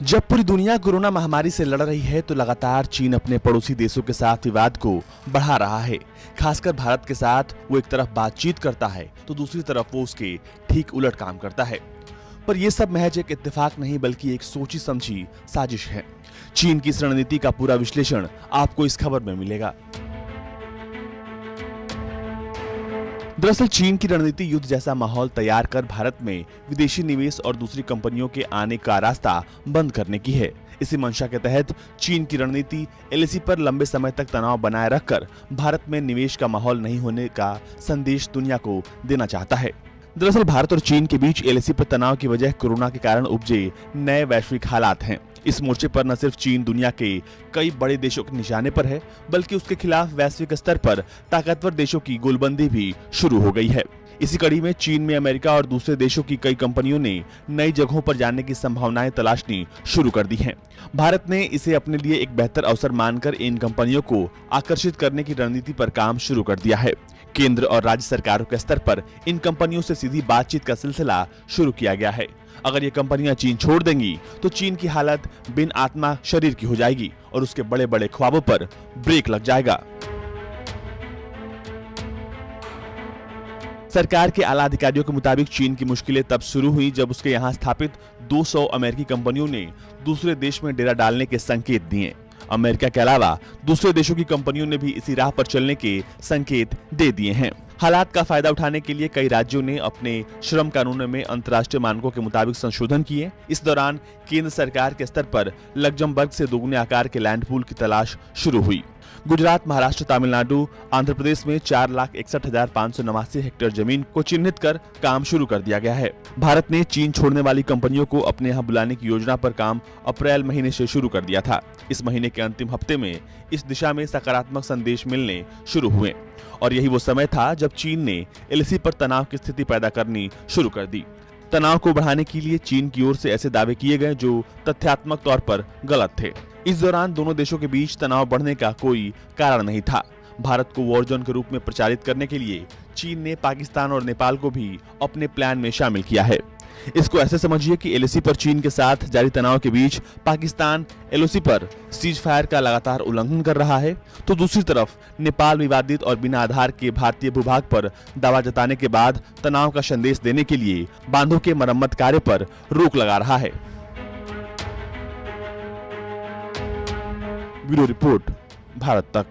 जब पूरी दुनिया कोरोना महामारी से लड़ रही है तो लगातार चीन अपने पड़ोसी देशों के साथ विवाद को बढ़ा रहा है। खासकर भारत के साथ वो एक तरफ बातचीत करता है तो दूसरी तरफ वो उसके ठीक उलट काम करता है। पर यह सब महज एक इत्तेफाक नहीं बल्कि एक सोची समझी साजिश है। चीन की इस रणनीति का पूरा विश्लेषण आपको इस खबर में मिलेगा। दरअसल चीन की रणनीति युद्ध जैसा माहौल तैयार कर भारत में विदेशी निवेश और दूसरी कंपनियों के आने का रास्ता बंद करने की है। इसी मंशा के तहत चीन की रणनीति एलएसी पर लंबे समय तक तनाव बनाए रखकर भारत में निवेश का माहौल नहीं होने का संदेश दुनिया को देना चाहता है। दरअसल भारत और चीन के बीच एलएसी पर तनाव की वजह कोरोना के कारण उपजे नए वैश्विक हालात हैं। इस मोर्चे पर न सिर्फ चीन दुनिया के कई बड़े देशों के निशाने पर है बल्कि उसके खिलाफ वैश्विक स्तर पर ताकतवर देशों की गोलबंदी भी शुरू हो गई है। इसी कड़ी में चीन में अमेरिका और दूसरे देशों की कई कंपनियों ने नई जगहों पर जाने की संभावनाएं तलाशनी शुरू कर दी हैं। भारत ने इसे अपने लिए एक बेहतर अवसर मानकर इन कंपनियों को आकर्षित करने की रणनीति पर काम शुरू कर दिया है। केंद्र और राज्य सरकारों के स्तर पर इन कंपनियों से सीधी बातचीत का सिलसिला शुरू किया गया है। अगर ये कंपनियां चीन छोड़ देंगी तो चीन की हालत बिन आत्मा शरीर की हो जाएगी और उसके बड़े बड़े ख्वाबों पर ब्रेक लग जाएगा। सरकार के आला अधिकारियों के मुताबिक चीन की मुश्किलें तब शुरू हुई जब उसके यहां स्थापित 200 अमेरिकी कंपनियों ने दूसरे देश में डेरा डालने के संकेत दिए। अमेरिका के अलावा दूसरे देशों की कंपनियों ने भी इसी राह पर चलने के संकेत दे दिए हैं। हालात का फायदा उठाने के लिए कई राज्यों ने अपने श्रम कानूनों में अंतर्राष्ट्रीय मानकों के मुताबिक संशोधन किए। इस दौरान केंद्र सरकार के स्तर पर लग्जमबर्ग से दोगुने आकार के लैंड पूल की तलाश शुरू हुई। गुजरात, महाराष्ट्र, तमिलनाडु, आंध्र प्रदेश में 4,61,589 हेक्टेयर जमीन को चिन्हित कर काम शुरू कर दिया गया है। भारत ने चीन छोड़ने वाली कंपनियों को अपने यहाँ बुलाने की योजना पर काम अप्रैल महीने से शुरू कर दिया था। इस महीने के अंतिम हफ्ते में इस दिशा में सकारात्मक संदेश मिलने शुरू हुए और यही वो समय था जब चीन ने एलएसी पर तनाव की स्थिति पैदा करनी शुरू कर दी। तनाव को बढ़ाने के लिए चीन की ओर से ऐसे दावे किए गए जो तथ्यात्मक तौर पर गलत थे। इस दौरान दोनों देशों के बीच तनाव बढ़ने का कोई कारण नहीं था। भारत को वॉर जोन के रूप में प्रचारित करने के लिए चीन ने पाकिस्तान और नेपाल को भी अपने प्लान में शामिल किया है। इसको ऐसे समझिए कि एलएसी पर चीन के साथ जारी तनाव के बीच पाकिस्तान एलओसी पर सीज फायर का लगातार उल्लंघन कर रहा है, तो दूसरी तरफ नेपाल विवादित और बिना आधार के भारतीय भूभाग पर दावा जताने के बाद तनाव का संदेश देने के लिए बांधों के मरम्मत कार्य पर रोक लगा रहा है। ब्यूरो रिपोर्ट, भारत तक।